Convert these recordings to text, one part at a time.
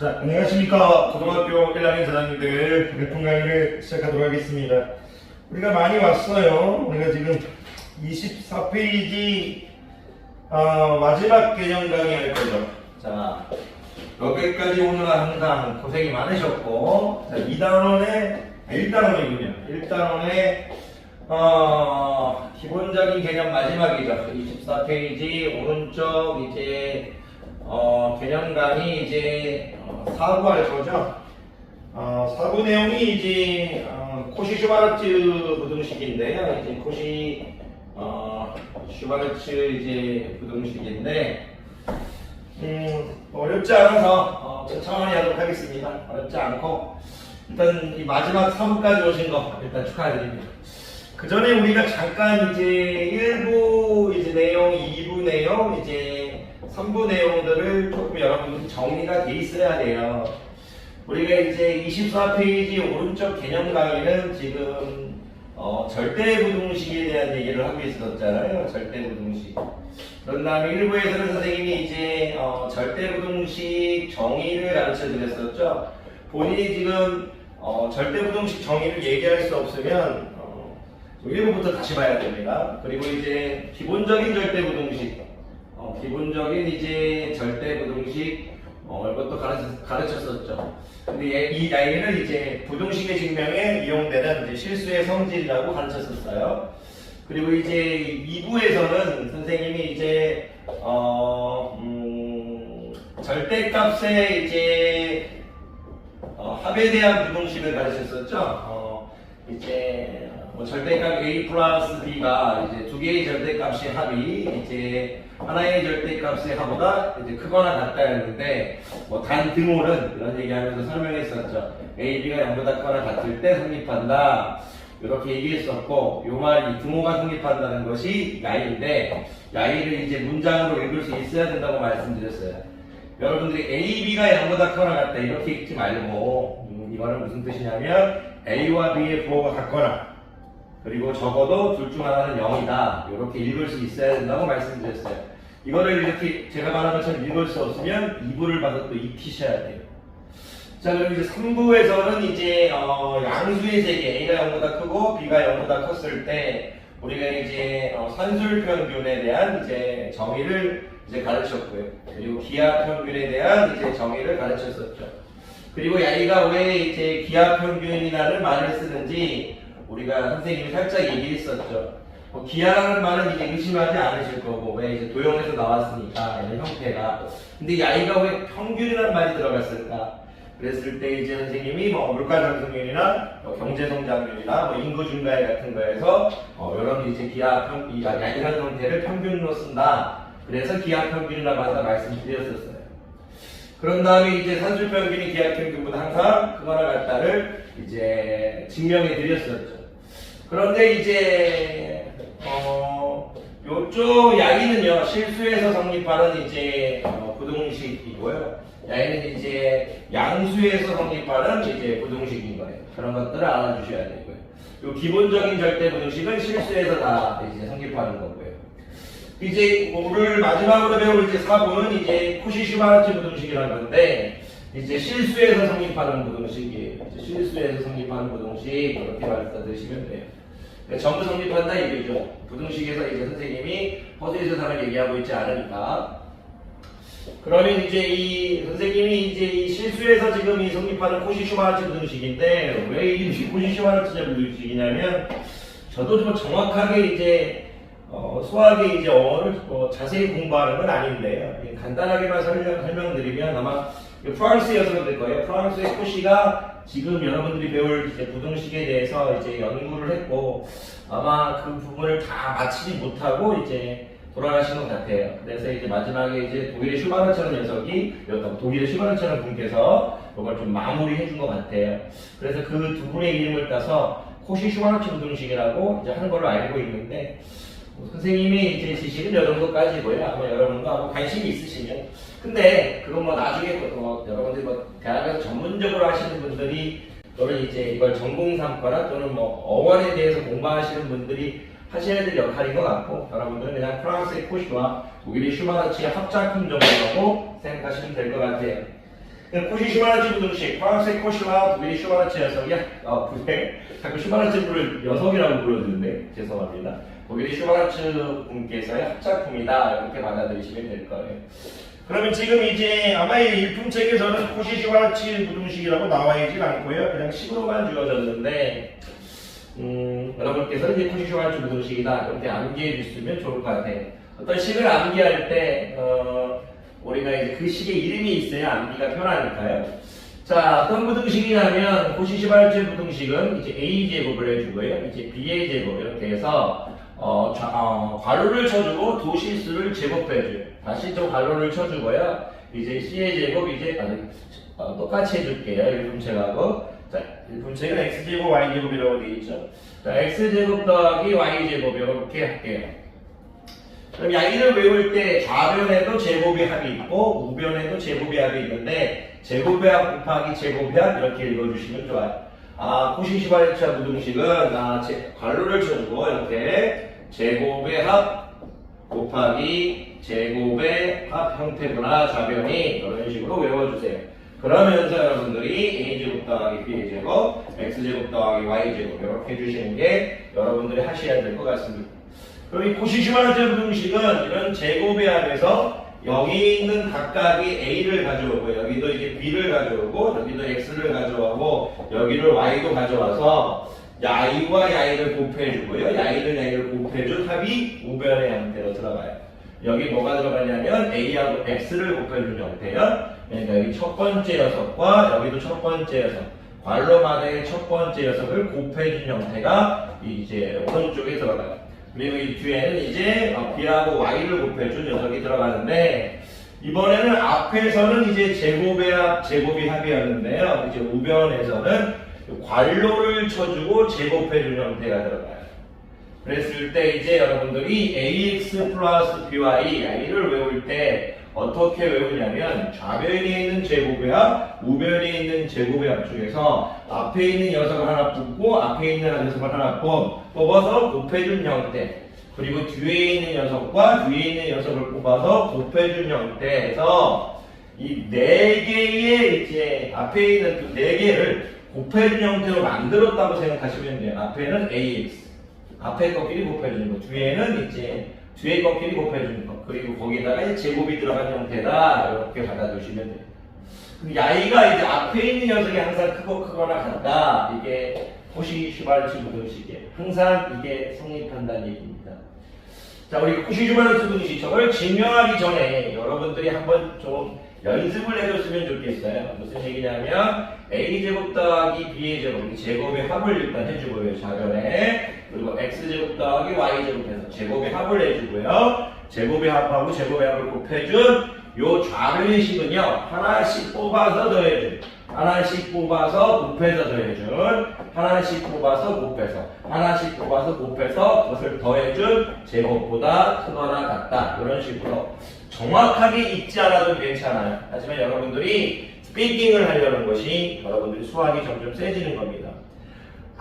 자, 안녕하십니까. 고등학교 1학년 사장님들 몇분 강의를 시작하도록 하겠습니다. 우리가 많이 왔어요. 우리가 지금 24페이지 마지막 개념 강의 할 거죠. 자, 여기까지 오느라 항상 고생이 많으셨고, 자, 2단원의 1단원이군요. 1단원의 기본적인 개념 마지막이죠. 24페이지 오른쪽 이제 개념 강의 이제 사고할 거죠. 사고 내용이 이제 코시 슈바르츠 부등식인데요. 이제 코시 슈바르츠 이제 부등식인데 어렵지 않아서 천천히 하도록 하겠습니다. 어렵지 않고 일단 이 마지막 3부까지 오신 거 일단 축하드립니다. 그 전에 우리가 잠깐 이제 1부 이제 내용, 2부 내용, 이제 3부 내용들을 조금 여러분 정리가 돼 있어야 돼요. 우리가 이제 24페이지 오른쪽 개념 강의는 지금 절대부등식에 대한 얘기를 하고 있었잖아요. 절대부등식. 그런 다음에 1부에서는 선생님이 이제 절대부등식 정의를 가르쳐 드렸었죠. 본인이 지금 절대부등식 정의를 얘기할 수 없으면 1부부터 다시 봐야 됩니다. 그리고 이제 기본적인 절대부등식, 기본적인 이제 절대부등식 이것도 가르쳤었죠. 근데 이 나이는 이제 부등식의 증명에 이용되는 이제 실수의 성질이라고 가르쳤었어요. 그리고 이제 2부에서는 선생님이 이제 절대값의 이제 합에 대한 부등식을 가르쳤었죠. 이제 절대값 A 플러스 B가 이제 두 개의 절대값의 합이 이제 하나의 절대값의 합보다 이제 크거나 같다였는데 단 등호는 이런 얘기하면서 설명했었죠. A, B가 0보다 크거나 같을 때 성립한다. 이렇게 얘기했었고, 요 말, 이 등호가 성립한다는 것이 야인데, 야이를 이제 문장으로 읽을 수 있어야 된다고 말씀드렸어요. 여러분들이 A, B가 0보다 크거나 같다 이렇게 읽지 말고, 이거는 무슨 뜻이냐면 A와 B의 부호가 같거나 그리고 적어도 둘 중 하나는 0이다 이렇게 읽을 수 있어야 된다고 말씀드렸어요. 이거를 이렇게 제가 말한 것처럼 읽을 수 없으면 2부를 봐서 또 익히셔야 돼요. 자, 그럼 이제 3부에서는 이제 양수의 세계 A가 0보다 크고 B가 0보다 컸을 때 우리가 이제 산술평균에 대한 이제 정의를 이제 가르쳤고요. 그리고 기하평균에 대한 이제 정의를 가르쳤었죠. 그리고 야이가 왜 이제 기하평균이라는 말을 쓰는지 우리가 선생님이 살짝 얘기했었죠. 기하라는 말은 이제 의심하지 않으실 거고, 왜 이제 도형에서 나왔으니까, 이런 형태가. 근데 야이가 왜 평균이라는 말이 들어갔을까? 그랬을 때 이제 선생님이 물가상승률이나 경제성장률이나 인구 증가율 같은 거에서 이런 이제 야이라는 형태를 평균으로 쓴다. 그래서 기하평균이라고 한다 말씀드렸었어요. 그런 다음에 이제 산술평균이 기하평균보다 항상 크거나 같다를 이제 증명해 드렸었죠. 그런데 이제 요쪽 야이는요 실수에서 성립하는 이제 부등식이고요. 야이는 이제 양수에서 성립하는 이제 부등식인 거예요. 그런 것들을 알아주셔야 되고요. 요 기본적인 절대 부등식은 실수에서 다 이제 성립하는 거고요. 이제 오늘 마지막으로 배울 이제 4부는 이제 코시 슈바르츠 부등식이라는 건데 이제 실수에서 성립하는 부등식이에요. 실수에서 성립하는 부등식 이렇게 말씀드리시면 돼요. 전부 성립한다 이거죠. 부등식에서 이제 선생님이 허수의 세상을 얘기하고 있지 않으니까. 그러면 이제 이 선생님이 이제 이 실수에서 지금 이 성립하는 코시 슈바르츠 부등식인데 왜 이 코시 슈바르츠 부등식이냐면 저도 좀 정확하게 이제 수학의 이제 어를 자세히 공부하는 건 아닌데요. 간단하게만 설명드리면 아마 프랑스여서 그럴 거예요. 프랑스의 코시가 지금 여러분들이 배울 이제 부등식에 대해서 이제 연구를 했고 아마 그 부분을 다 마치지 못하고 이제 돌아가신 것 같아요. 그래서 이제 마지막에 이제 독일의 슈바르츠라는 녀석이 독일의 슈바르츠라는 분께서 이걸 좀 마무리해 준 것 같아요. 그래서 그 두 분의 이름을 따서 코시 슈바르츠 부등식이라고 이제 하는 걸로 알고 있는데 선생님이 이제 지식은 이 정도까지고요. 아마 여러분도 관심이 있으시면. 근데 그건 나중에 여러분들이 대학에서 전문적으로 하시는 분들이 또는 이제 이걸 전공 삼거나 또는 어원에 대해서 공부하시는 분들이 하셔야 될 역할인 것 같고 여러분들은 그냥 프랑스의 코시와 독일의 슈바르츠의 합작품 정도라고 생각하시면 될 것 같아요. 코시 슈바르츠 부등식, 프랑스의 코시와 독일의 슈바르츠 녀석이야. 자꾸 슈바르츠 부를 녀석이라고 불러주는데 죄송합니다. 독일의 슈바르츠 분께서의 합작품이다 이렇게 받아들이시면 될 거예요. 그러면 지금 이제 아마 이 일품책에서는 코시 슈바르츠 부등식이라고 나와 있진 않고요. 그냥 식으로만 주어졌는데 여러분께서 이제 코시 슈바르츠 부등식이다 이렇게 암기해 주시면 좋을 것 같아요. 어떤 식을 암기할 때 우리가 이제 그 식의 이름이 있어야 암기가 편하니까요. 자, 어떤 부등식이냐면 코시 슈바르츠 부등식은 이제 A 제곱을 해주고요, 이제 B의 제곱 이렇게 해서 괄호를 쳐주고 도실수를 제곱해줘요. 다시 또 괄호를 쳐주고요. 이제 C의 제곱 이제 똑같이 해줄게요. 일품책하고. 자, 일품책은 X제곱 Y제곱이라고 되어 있죠. 자, X제곱 더하기 Y제곱 이렇게 할게요. 그럼 야이를 외울 때 좌변에도 제곱의 합이 있고 우변에도 제곱의 합이 있는데 제곱의 합 곱하기 제곱의 합 이렇게 읽어주시면 좋아요. 코시 슈바르츠 부등식은 괄호를 쳐주고 이렇게 제곱의 합 곱하기 제곱의 합 형태구나 좌변이 이런 식으로 외워주세요. 그러면서 여러분들이 A제곱 더하기 B제곱, X제곱 더하기 Y제곱 이렇게 해주시는 게 여러분들이 하셔야 될 것 같습니다. 그럼 이 코시 슈바르츠 부등식은 이런 제곱의 합에서 여기 있는 각각이 A를 가져오고 여기도 이제 B를 가져오고 여기도 X를 가져오고 여기를 Y도 가져와서 야이와 야이를 곱해주고요. 야이를 곱해준 합이 우변의 형태로 들어가요. 여기 뭐가 들어가냐면 A하고 X를 곱해준 형태요. 그러니까 여기 첫 번째 녀석과 여기도 첫 번째 녀석 괄호마다의 첫 번째 녀석을 곱해준 형태가 이제 오른쪽에 들어가요. 그리고 이 뒤에는 이제 B하고 Y를 곱해준 녀석이 들어가는데 이번에는 앞에서는 이제 제곱의 합, 제곱이 합이었는데요. 이제 우변에서는 괄호를 쳐주고 제곱해준 형태가 들어가요. 그랬을 때 이제 여러분들이 AX 플러스 BY, Y를 외울 때 어떻게 외우냐면 좌변에 있는 제곱의 합, 우변에 있는 제곱의 합 중에서 앞에 있는 녀석을 하나 뽑고 앞에 있는 녀석을 하나 뽑아서 곱해준 형태, 그리고 뒤에 있는 녀석과 뒤에 있는 녀석을 뽑아서 곱해준 형태에서 이 네 개의 이제 앞에 있는 그 네 개를 곱해준 형태로 만들었다고 생각하시면 돼요. 앞에는 AX, 앞에 것끼리 곱해주는 거, 뒤에는 이제 뒤에 것끼리 곱해주는 거, 그리고 거기다가 이제 제곱이 들어간 형태다 이렇게 받아주시면 돼요. 야이가 이제 앞에 있는 녀석이 항상 크거나 같다. 이게 코시 슈바르츠 부등식이에요. 항상 이게 성립한다는 얘기입니다. 자, 우리 코시 슈바르츠 부등식 저걸 증명하기 전에 여러분들이 한번 좀 연습을 해줬으면 좋겠어요. 무슨 얘기냐면 A제곱 더하기 B제곱, 제곱의 합을 일단 해주고요. 좌변에. 그리고 X제곱 더하기 Y제곱해서 제곱의 합을 해주고요. 제곱의 합하고 제곱의 합을 곱해준 요 좌변의 식은요, 하나씩 뽑아서 더해준, 하나씩 뽑아서 곱해서 더해준, 하나씩 뽑아서 곱해서, 하나씩 뽑아서 곱해서 그것을 더해준 제곱보다 크거나 같다. 이런 식으로 정확하게 읽지 않아도 괜찮아요. 하지만 여러분들이 스피킹을 하려는 것이 여러분들이 수학이 점점 세지는 겁니다.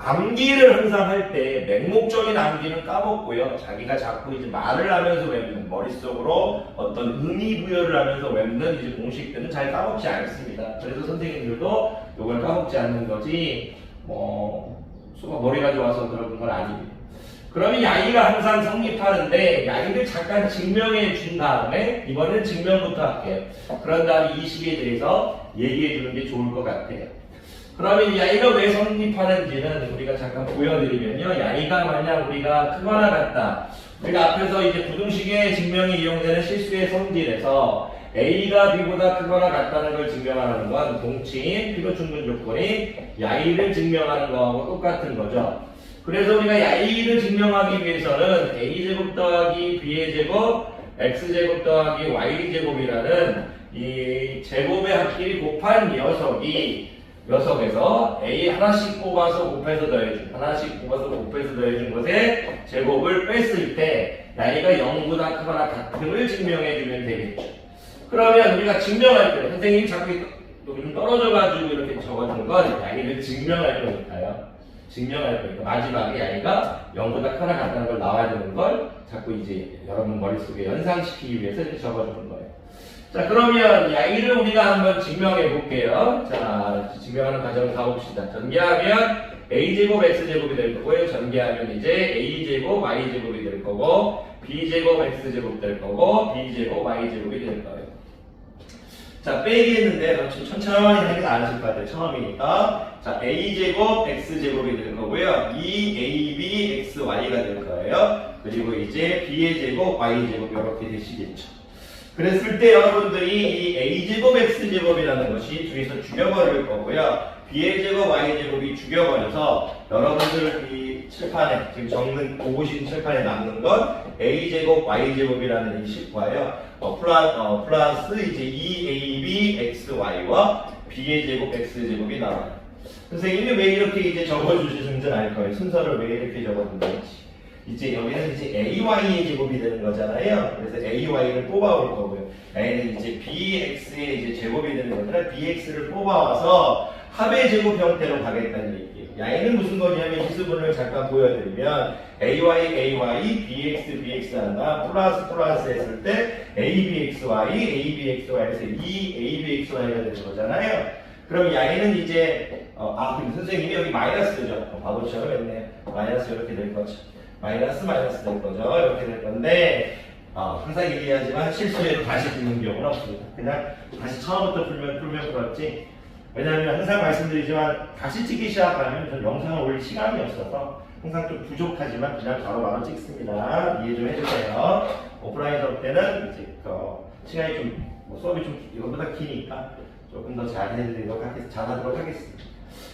암기를 항상 할 때 맹목적인 암기는 까먹고요. 자기가 자꾸 이제 말을 하면서 외우는, 머릿속으로 어떤 의미 부여를 하면서 외우는 이제 공식들은 잘 까먹지 않습니다. 그래서 선생님들도 이걸 까먹지 않는 거지 수가 머리가 좋아서 그런 건 아닙니다. 그러면 야이가 항상 성립하는데 야이를 잠깐 증명해 준 다음에 이번엔 증명부터 할게요. 그런 다음에 이 식에 대해서 얘기해 주는 게 좋을 것 같아요. 그러면 야이가 왜 성립하는지는 우리가 잠깐 보여드리면요. 야이가 만약 우리가 크거나 같다. 우리가 앞에서 이제 부등식의 증명이 이용되는 실수의 성질에서 A가 B보다 크거나 같다는 걸 증명하는 건 동치인 필요 충분 조건이 야이를 증명하는 거하고 똑같은 거죠. 그래서 우리가 야이를 증명하기 위해서는 A제곱 더하기 B의 제곱, X제곱 더하기 Y제곱이라는 이 제곱의 합끼리 곱한 녀석에서 A 하나씩 뽑아서 곱해서 더해준, 하나씩 뽑아서 곱해서 더해준 것에 제곱을 뺐을 때 야이가 0보다 크거나 같음을 증명해주면 되겠죠. 그러면 우리가 증명할 때 선생님이 자꾸 여기 좀 떨어져가지고 이렇게 적어준 건 야이를 증명할 거니까요. 증명할 거니까 마지막에 야이가 0보다 크거나 같다는 걸 나와야 되는 걸 자꾸 이제 여러분 머릿속에 연상시키기 위해서 이렇게 적어주는 거예요. 자, 그러면 y를 우리가 한번 증명해 볼게요. 자, 증명하는 과정을 가봅시다. 전개하면 a제곱 x제곱이 될 거고요. 전개하면 이제 a제곱 y제곱이 될 거고 b제곱 x제곱 될 거고 b제곱 y제곱이 될 거예요. 자, 빼기 했는데 좀 천천히 하는 게 나아질 것 같아요. 처음이니까. 자, a제곱 x제곱이 될 거고요. 2ab xy가 될 거예요. 그리고 이제 b의 제곱 y제곱 이렇게 되시겠죠. 그랬을 때 여러분들이 이 a제곱 x제곱이라는 것이 뒤에서 죽여버릴 거고요. b의 제곱 y제곱이 죽여버려서 여러분들 이 칠판에 지금 적는 보고 싶은 칠판에 남는 건 a제곱 y제곱이라는 이 식과요. 플러스 이제 2ab xy와 b의 제곱 x제곱이 나와요. 선생님이 왜 이렇게 이제 적어주시는지는 알 거예요. 순서를 왜 이렇게 적었는지. 이제 여기는 이제 AY의 제곱이 되는 거잖아요. 그래서 AY를 뽑아올 거고요. A는 이제 BX의 이제 제곱이 되는 거잖아요. BX를 뽑아와서 합의 제곱 형태로 가겠다는 얘기예요. Y는 무슨 거냐면 희수분을 잠깐 보여드리면 AY, BX, BX 한다. 플러스 했을 때 ABXY 해서 2ABXY가 되는 거잖아요. 그럼 Y는 이제 그럼 선생님이 여기 마이너스죠. 바보처럼 했네요. 마이너스 이렇게 될 거죠. 마이너스 될 거죠. 이렇게 될 건데 항상 얘기하지만 실수해도 다시 듣는 경우는 없습니다. 그냥 다시 처음부터 풀면 풀었지. 왜냐하면 항상 말씀드리지만 다시 찍기 시작하면 전 영상을 올릴 시간이 없어서 항상 좀 부족하지만 그냥 바로 찍습니다. 이해 좀 해주세요. 오프라인 수업 때는 이제 시간이 좀 수업이 좀 이거보다 기니까 조금 더 잘하도록 하겠습니다.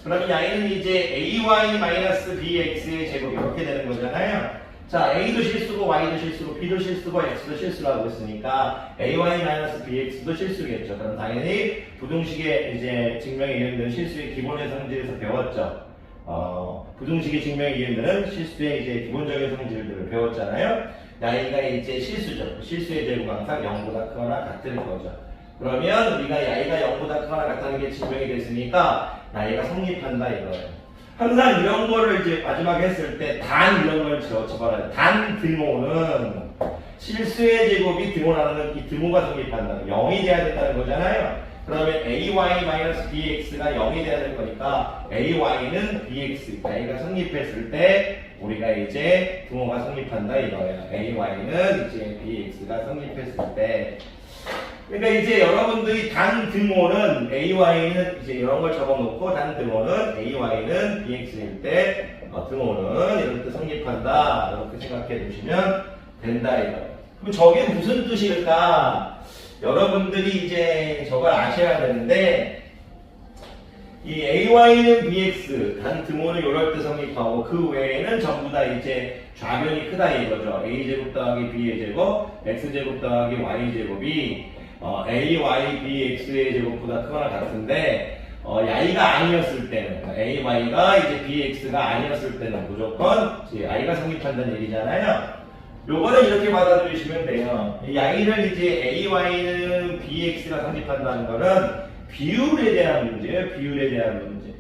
그러면 y는 이제 ay-bx의 제곱 이렇게 되는 거잖아요. 자, a도 실수고 y도 실수고 b도 실수고 x도 실수라고 했으니까 ay-bx도 실수겠죠. 그럼 당연히 부등식의 이제 증명에 이용되는 실수의 기본의 성질에서 배웠죠. 부등식의 증명에 이용되는 실수의 이제 기본적인 성질들을 배웠잖아요. y가 이제 실수죠. 실수의 제곱 항상 0보다 크거나 같을 거죠. 그러면 우리가 y가 0보다 크거나 같다는 게 증명이 됐으니까 y가 성립한다 이거예요. 항상 이런 거를 이제 마지막에 했을 때 단 이런 걸 집어넣어요. 단 등호는 실수의 제곱이 등호라는 이 등호가 성립한다. 0이 돼야 된다는 거잖아요. 그러면 ay-bx가 0이 돼야 될 거니까 ay는 bx, y가 성립했을 때 우리가 이제 등호가 성립한다 이거예요. ay는 이제 bx가 성립했을 때 그러니까 이제 여러분들이 단 등호는 AY는 이제 이런 걸 적어놓고 단 등호는 AY는 BX일 때 등호는 이렇게 성립한다 이렇게 생각해 두시면 된다 이거예요. 그럼 저게 무슨 뜻일까? 여러분들이 이제 저걸 아셔야 되는데 이 AY는 BX 단 등호는 이럴 때 성립하고 그 외에는 전부 다 이제 좌변이 크다 이거죠. A제곱 더하기 B의 제곱 X제곱 더하기 Y제곱이 AY, BX의 제곱보다 크거나 같은데 y가 아니었을 때는 AY가 이제 BX가 아니었을 때는 무조건 이제 y가 성립한다는 얘기잖아요. 요거는 이렇게 받아들이시면 돼요. y는 이제 AY는 BX가 성립한다는 거는 비율에 대한 문제예요. 비율에 대한 문제.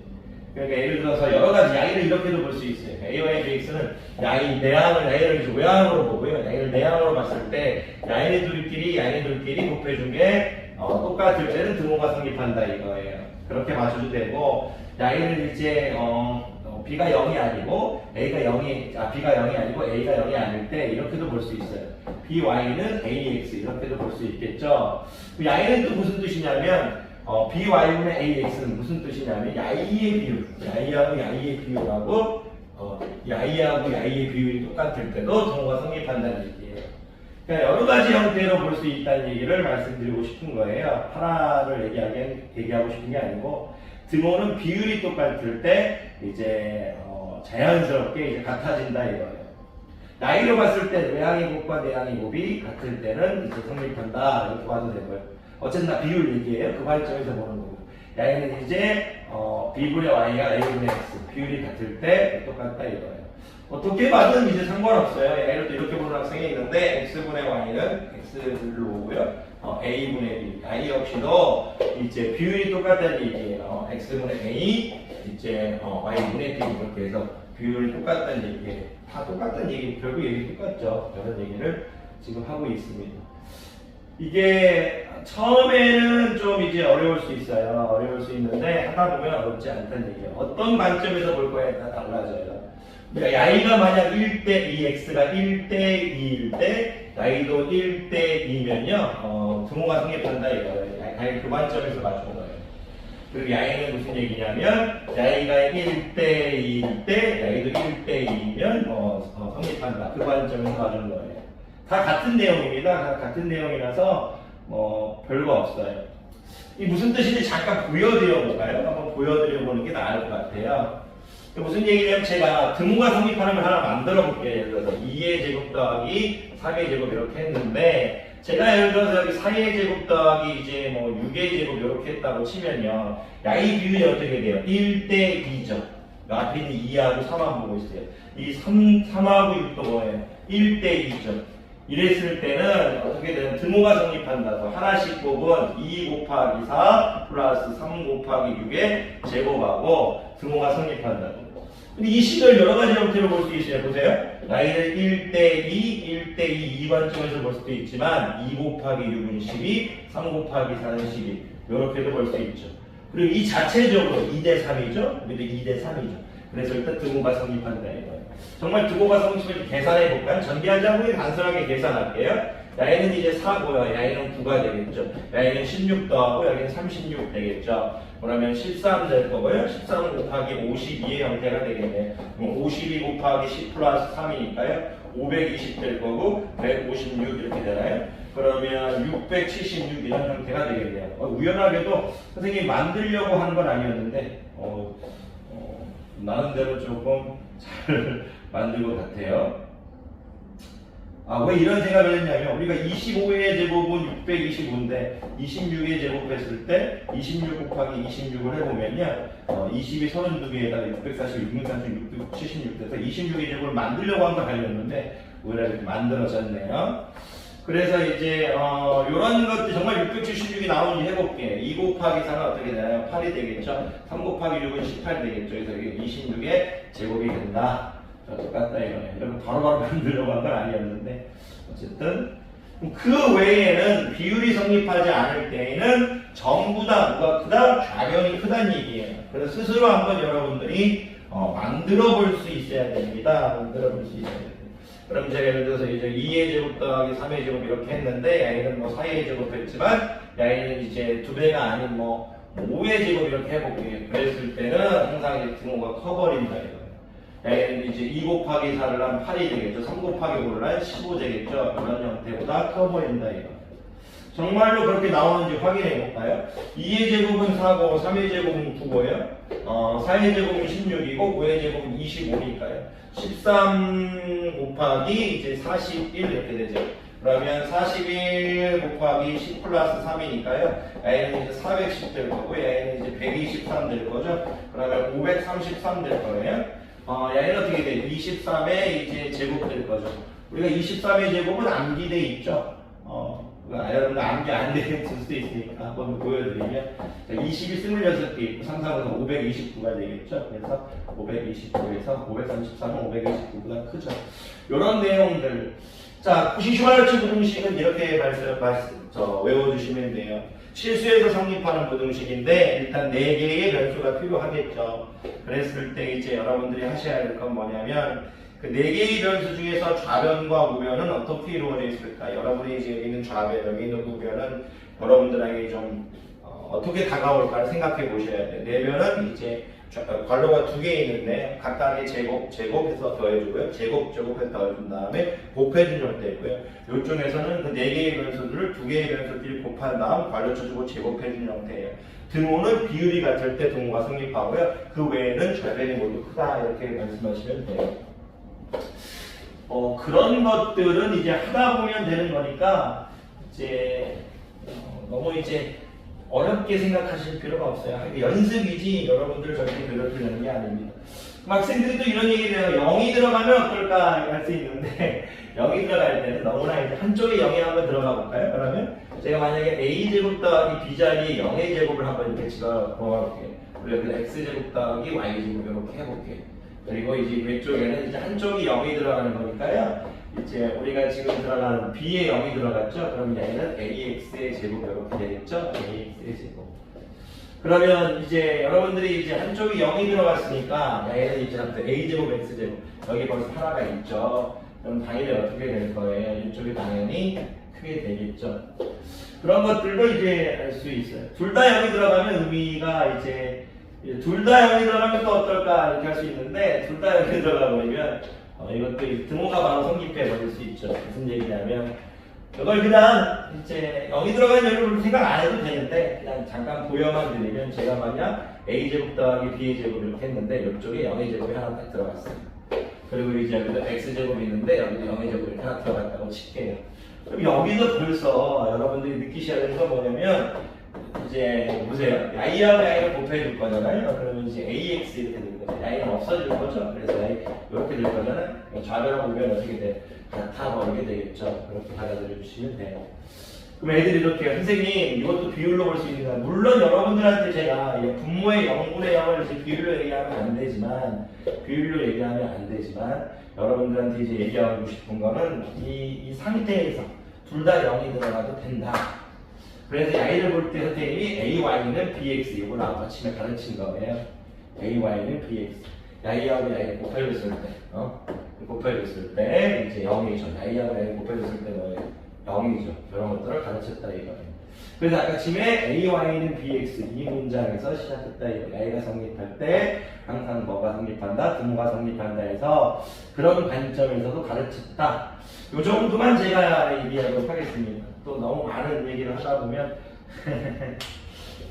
그러니까 예를 들어서 여러 가지 y를 이렇게도 볼 수 있어요. AY, BX는 내항을 y를 이제 외항으로 보고요. y를 내항으로 봤을 때 야인들끼리 곱해준 게 똑같을 때는 등호가 성립한다 이거예요. 그렇게 맞춰도 되고 야인은 이제 b가 0이 아니고 b가 0이 아니고 a가 0이 아닐 때 이렇게도 볼 수 있어요. by는 ax 이렇게도 볼 수 있겠죠. 야인은 또 무슨 뜻이냐면 by분의 ax는 무슨 뜻이냐면 야이의 비율, 야이하고 야이의 비율하고 야이하고 야이의 비율이 똑같을 때도 등호가 성립한다는 얘기예요. 그러니까 여러 가지 형태로 볼 수 있다는 얘기를 말씀드리고 싶은 거예요. 하나를 얘기하고 싶은 게 아니고 등호는 비율이 똑같을 때 이제 자연스럽게 이제 같아진다 이거예요. 나이로 봤을 때 외항의 곱과 내항의 곱이 같을 때는 이제 성립한다 이렇게 봐도 되고요. 어쨌든 비율 얘기예요. 그 관점에서 보는 거고. 야는 이제 b분의 y가 a분의 x 비율이 같을 때 똑같다 이거예요. 어떻게 봐도 이제 상관없어요. 야를 또 이렇게 보는 학생이 있는데 x분의 y는 x로 오고요. a분의 b, y 역시도 이제 비율이 똑같다는 얘기예요. x분의 a, 이제 y분의 b 이렇게 해서 비율이 똑같다는 얘기예요. 다 똑같다는 얘기, 결국 얘기 똑같죠. 이런 얘기를 지금 하고 있습니다. 이게 처음에는 좀 이제 어려울 수 있어요. 어려울 수 있는데 하다 보면 어렵지 않다는 얘기예요. 어떤 관점에서 볼 거에 따라 달라져요. 그러니까 y가 만약 1대 2x가 1대 2일 때 y도 1대 2면요. 등호가 성립한다 이거예요. 아니 그 관점에서 맞춘 거예요. 그리고 y는 무슨 얘기냐면 y가 1대 2일 때 y도 1대 2면 성립한다. 그 관점에서 맞은 거예요. 다 같은 내용입니다. 다 같은 내용이라서 별거 없어요. 이 무슨 뜻인지 잠깐 보여드려 볼까요? 한번 보여드려 보는 게 나을 것 같아요. 무슨 얘기냐면 제가 등호가 성립하는 걸 하나 만들어 볼게요. 예를 들어서 2의 제곱 더하기 3의 제곱 이렇게 했는데 제가 예를 들어서 여기 4의 제곱 더하기 이제 6의 제곱 이렇게 했다고 치면요. 야이 비율이 어떻게 돼요? 1대 2죠. 앞에 있는 2하고 3하고 보고 있어요. 이 3하고 6도 뭐예요? 1대 2죠. 이랬을 때는 어떻게 되면 등호가 성립한다고 하나씩 곱은 2 곱하기 4 플러스 3 곱하기 6의 제곱하고 등호가 성립한다고. 근데 이 식을 여러 가지 형태로 볼 수 있어요. 보세요. y를 1대 2, 1대 2 관점에서 볼 수도 있지만 2 곱하기 6은 12, 3 곱하기 4는 12 이렇게도 볼 수 있죠. 그리고 이 자체적으로 2대 3이죠. 여기도 2대 3이죠. 그래서 일단 등호가 성립한다 이거예요. 정말 등호가 성립을 계산해 볼까요? 전개하지 않고 단순하게 계산할게요. y는 이제 4고요. y는 9가 되겠죠. y는 16 더하고 여기는 36 되겠죠. 그러면 13 될 거고요. 13 곱하기 52의 형태가 되겠네요. 그럼 52 곱하기 10 플러스 3이니까요. 520 될 거고 156 이렇게 되나요? 그러면 676 이런 형태가 되겠네요. 우연하게도 선생님이 만들려고 한 건 아니었는데 나름대로 조금 잘 만든 것 같아요. 왜 이런 생각을 했냐면 우리가 25의 제곱은 625인데 26의 제곱 했을 때 26 곱하기 26을 해보면요 20이 32개에다가 646, 646, 676 돼서 26의 제곱을 만들려고 한 건 아니었는데 오히려 이렇게 만들어졌네요. 그래서 이제 요런 것도 정말 676이 나오는지 해볼게요. 2 곱하기 4는 어떻게 되나요? 8이 되겠죠. 3 곱하기 6은 18 되겠죠. 그래서 이게 26의 제곱이 된다. 똑같다 이거예요. 이런 거 바로바로 만들려고 한 건 아니었는데 어쨌든 그 외에는 비율이 성립하지 않을 때에는 전부 다 누가 크다? 좌변이 크다는 얘기예요. 그래서 스스로 한번 여러분들이 만들어 볼 수 있어야 됩니다. 만들어 볼 수 있어야 돼요. 그럼 제가 예를 들어서 이제 2의 제곱 더하기 3의 제곱 이렇게 했는데 야이는 4의 제곱 했지만 야이는 이제 2배가 아닌 5의 제곱 이렇게 해볼게요. 그랬을 때는 항상 이제 등호가 커버린다 이거예요. 야이는 이제 2 곱하기 4를 하면 8이 되겠죠. 3 곱하기 5를 하면 15 되겠죠. 그런 형태보다 커버린다 이거. 정말로 그렇게 나오는지 확인해 볼까요? 2의 제곱은 4고 3의 제곱은 9고요. 4의 제곱은 16이고 5의 제곱은 25니까요. 13 곱하기 이제 41 이렇게 되죠. 그러면 41 곱하기 10 플러스 3이니까요. y는 이제 410 될 거고 y는 이제 123 될 거죠. 그러면 533 될 거예요. y는 어떻게 돼? 23의 이제 제곱 될 거죠. 우리가 23의 제곱은 암기돼 있죠. 여러분 암기 안 되는 수도 있으니까 한번 보여드리면 20이 26개 있고 상상해서 529가 되겠죠. 그래서 529에서 533은 529보다 크죠. 이런 내용들. 자, 슈왈츠 부등식은 이렇게 외워주시면 돼요. 실수에서 성립하는 부등식인데 일단 4개의 변수가 필요하겠죠. 그랬을 때 이제 여러분들이 하셔야 될 건 뭐냐면 그 4개의 변수 중에서 좌변과 우변은 어떻게 이루어져 있을까? 여러분이 이제 여기 있는 좌변, 여기 있는 우변은 여러분들에게 좀 어떻게 다가올까 생각해 보셔야 돼요. 내변은 이제 괄호가 2개 있는데 각각의 제곱해서 더해주고요. 제곱해서 더해준 다음에 곱해준 형태고요. 이쪽에서는 그 4개의 변수들을 2개의 변수끼리 곱한 다음 괄호 쳐주고 제곱해준 형태예요. 등호는 비율이 같을 때 등호가 성립하고요. 그 외에는 좌변이 모두 크다 이렇게 말씀하시면 돼요. 그런 것들은 이제 하다 보면 되는 거니까 이제 너무 이제 어렵게 생각하실 필요가 없어요. 연습이지 여러분들 절대 괴롭히려는 게 아닙니다. 학생들이 또 이런 얘기를 해요. 0이 들어가면 어떨까 할 수 있는데 0이 들어갈 때는 너무나 이제 한쪽에 0이 한번 들어가 볼까요? 그러면 제가 만약에 a제곱 더하기 b자리에 0의 제곱을 한번 이렇게 집어넣어볼게요. 그리고 x제곱 더하기 y제곱 이렇게 해볼게요. 그리고 이제 왼쪽에는 이제 한쪽이 0이 들어가는 거니까요. 이제 우리가 지금 들어가는 b에 0이 들어갔죠? 그럼 얘는 ax의 제곱 이렇게 되겠죠? ax의 제곱. 그러면 이제 여러분들이 이제 한쪽이 0이 들어갔으니까 얘는 이제 a제곱 x제곱 여기 벌써 하나가 있죠. 그럼 당연히 어떻게 될 거예요? 이쪽이 당연히 크게 되겠죠. 그런 것들도 이제 알 수 있어요. 둘 다 0이 들어가면 의미가 이제 둘 다 0이 들어가면 또 어떨까 이렇게 할 수 있는데 둘 다 0이 들어가 버리면 이것도 등호가 바로 성립해 버릴 수 있죠. 무슨 얘기냐면 이걸 그냥 이제 0이 들어가는 여러분 생각 안 해도 되는데 그냥 잠깐 보여만 드리면 제가 만약 a제곱 더하기 b제곱 이렇게 했는데 이쪽에 0의 제곱이 하나 딱 들어갔어요. 그리고 이제 여기도 x제곱이 있는데 여기도 0의 제곱이 이렇게 하나 들어갔다고 칠게요. 그럼 여기도 벌써 여러분들이 느끼셔야 되는 건 뭐냐면 이제 보세요. y하고 y를 곱해줄 거잖아요. 그러면 이제 ax 이렇게 될 거죠. y는 없어질 거죠. 그래서 y 이렇게 될 거잖아요. 좌변하고 우변 어떻게 돼? 같아 버리게 되겠죠. 그렇게 받아들여 주시면 돼요. 그럼 애들이 이렇게 선생님 이것도 비율로 볼 수 있는 거야. 물론 여러분들한테 제가 분모의 0분의 0을 이제 비율로 얘기하면 안 되지만 여러분들한테 이제 얘기하고 싶은 거는 이 상태에서 둘 다 0이 들어가도 된다. 그래서 y를 볼 때 선생님이 ay는 bx 이걸 아침에 가르친 거예요. ay는 bx. y하고 y를 곱해줬을 때, 곱해줬을 때 이제 0이죠. y하고 y를 곱해줬을 때 뭐예요? 0이죠. 이런 것들을 가르쳤다 이거예요. 그래서 아까 침에 ay는 bx 이 문장에서 시작했다 이거. y가 성립할 때 항상 뭐가 성립한다? 등호가 성립한다 해서 그런 관점에서도 가르쳤다. 요 정도만 제가 얘기하도록 하겠습니다. 또 너무 많은 얘기를 하다 보면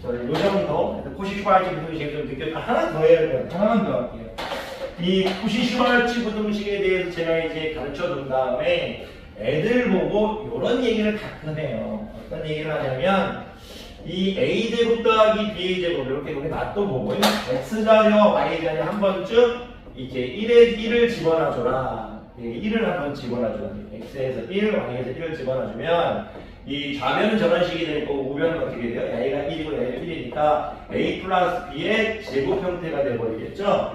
요 정도 코시-슈바르츠 부등식을 좀 느꼈다. 하나 더 해야 돼요. 하나만 더 할게요. 이 코시-슈바르츠 부등식에 대해서 제가 이제 가르쳐 준 다음에 애들 보고 이런 얘기를 가끔 해요. 어떤 얘기를 하냐면 이 a제곱 더하기 b제곱 이렇게 우리 맛도 보고 x자녀 y자녀 한 번쯤 이제 1을 집어넣어줘라. 1을 한번 집어넣어줘라. x에서 1, y에서 1을 집어넣어주면 이 좌변은 저런 식이 될 거고 우변은 어떻게 돼요? a가 1이고 y가 1이니까 a 플러스 b의 제곱 형태가 돼버리겠죠?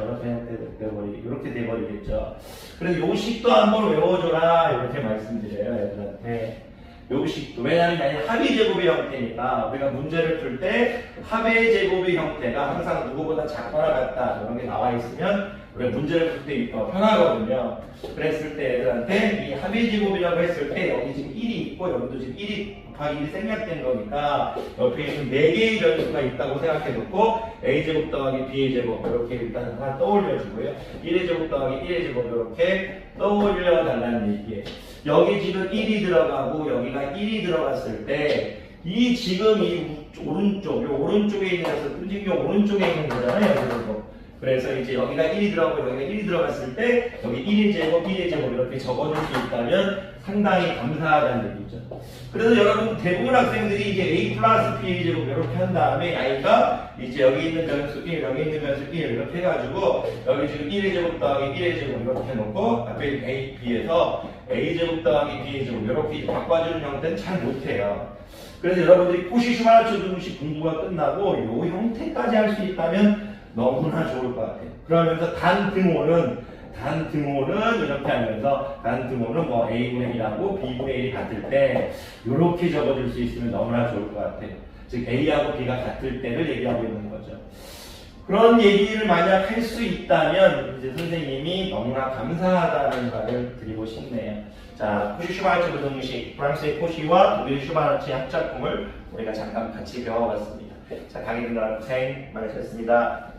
이렇게 돼버리겠죠. 그래서 요 식도 한번 외워줘라 이렇게 말씀드려요 애들한테. 요 식도 왜냐하면 합의 제곱의 형태니까 우리가 문제를 풀 때 합의 제곱의 형태가 항상 누구보다 작거나 같다 이런 게 나와 있으면 우리가 문제를 풀 때 편하거든요. 그랬을 때 애들한테 이 합의 제곱이라고 했을 때 여기 지금 1이 있고 여기도 지금 1이 곱하기 1이 생략된 거니까 옆에 있는 4개의 변수가 있다고 생각해 놓고 a제곱 더하기 b제곱 이렇게 일단 하나 떠올려주고요. 1의 제곱 더하기 1의 제곱 이렇게 떠올려 달라는 얘기예요. 여기 지금 1이 들어가고 여기가 1이 들어갔을 때 이 지금 이 오른쪽, 요 오른쪽에 있는 녀석, 요 오른쪽에 있는 거잖아요. 여기도. 그래서 이제 여기가 1이 들어가고 여기가 1이 들어갔을 때 여기 1의 제곱, 1의 제곱 이렇게 적어줄 수 있다면 상당히 감사하다는 얘기죠. 그래서 여러분 대부분 학생들이 이제 a 플러스 b의 제곱 이렇게 한 다음에 y가 이제 여기 있는 변수 1, 여기 있는 변수 1 이렇게 해가지고 여기 지금 1의 제곱 더하기 1의 제곱 이렇게 해놓고 앞에 a, b에서 a 제곱 더하기 b의 제곱 이렇게 바꿔주는 형태는 잘 못해요. 그래서 여러분들이 코시-슈바르츠 부등식 공부가 끝나고 이 형태까지 할 수 있다면 너무나 좋을 것 같아요. 그러면서 단 등호는 이렇게 하면서 단 등호는 뭐 a분의 1하고 b분의 1이 같을 때 이렇게 적어줄 수 있으면 너무나 좋을 것 같아요. 즉 a하고 b가 같을 때를 얘기하고 있는 거죠. 그런 얘기를 만약 할 수 있다면 이제 선생님이 너무나 감사하다는 말을 드리고 싶네요. 자, 코시-슈바르츠 부등식, 프랑스의 코시와 독일 슈바르츠의 합작품을 우리가 잠깐 같이 배워봤습니다. 자, 강의 듣느라 고생 많으셨습니다.